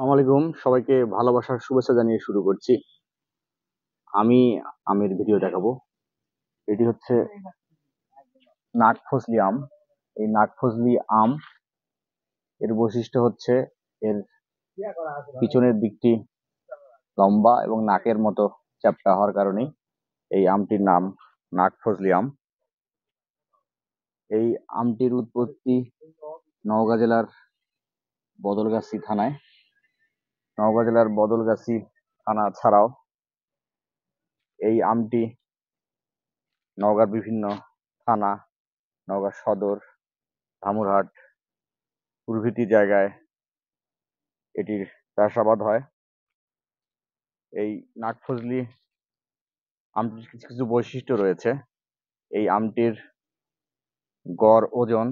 আসসালামু আলাইকুম, সবাইকে ভালোবাসার শুভেচ্ছা জানিয়ে শুরু করছি। আমি আমের ভিডিও দেখাবো। এটি হচ্ছে নাগফজলি আম। এই নাগফজলি আম এর বৈশিষ্ট্য হচ্ছে এর পিছনের দিকটি লম্বা এবং নাকের মতো চ্যাপ্টা হওয়ার কারণে এই আমটির নাম নাগফজলি আম। এই আমটির উৎপত্তি নওগাঁ জেলার বদলগাছি থানায়। নওগাঁ জেলার বদলগাছি থানা ছাড়াও এই আমটি নওগাঁর বিভিন্ন থানা, নওগাঁ সদর, ধামুরহাট প্রভৃতি জায়গায় এটির চাষাবাদ হয়। এই নাগফজলি আমটির কিছু কিছু বৈশিষ্ট্য রয়েছে। এই আমটির গড় ওজন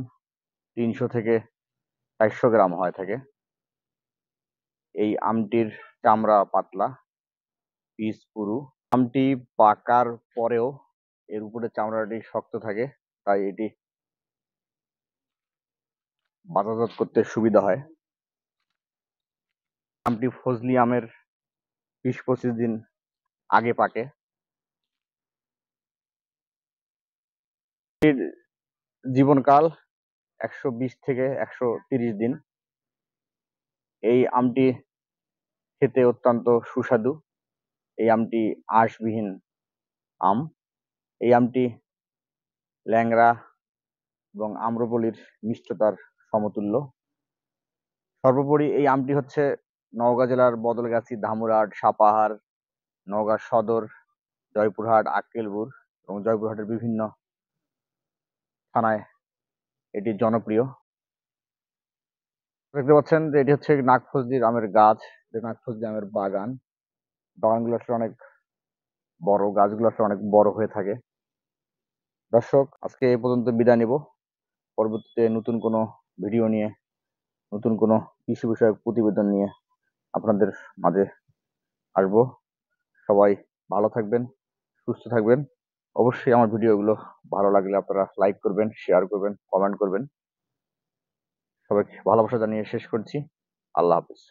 300 থেকে 400 গ্রাম হয়ে থাকে। এই আমটির চামড়া পাতলা, বীজ পুরু। আমটি পাকার পরেও এর উপরে চামড়াটি শক্ত থাকে, তাই এটি বাজারজাত করতে সুবিধা হয়। আমটি ফজলি আমের 20-25 দিন আগে পাকে। এর জীবনকাল 120 থেকে 130 দিন। এই আমটি খেতে অত্যন্ত সুস্বাদু। এই আমটি আঁশবিহীন আম। এই আমটি ল্যাংড়া এবং আম্রপলির মিষ্টতার সমতুল্য। সর্বোপরি এই আমটি হচ্ছে নওগাঁ জেলার বদলগাছি, ধামুরহাট, সাপাহার, নওগাঁ সদর, জয়পুরহাট, আক্কেলপুর এবং জয়পুরহাটের বিভিন্ন থানায় এটি জনপ্রিয়। দেখতে পাচ্ছেন যে এটি হচ্ছে নাগফজলি আমের গাছ, নাগফজলি আমের বাগান। বাগানগুলো আসলে অনেক বড়, গাছগুলো আসলে অনেক বড় হয়ে থাকে। দর্শক, আজকে এই পর্যন্ত বিদায় নিব। পরবর্তীতে নতুন কোনো ভিডিও নিয়ে, নতুন কোনো কৃষি বিষয়ক প্রতিবেদন নিয়ে আপনাদের মাঝে আসবো। সবাই ভালো থাকবেন, সুস্থ থাকবেন। অবশ্যই আমার ভিডিওগুলো ভালো লাগলে আপনারা লাইক করবেন, শেয়ার করবেন, কমেন্ট করবেন। সবাইকে ভালোবাসা জানিয়ে শেষ করছি। আল্লাহ হাফিজ।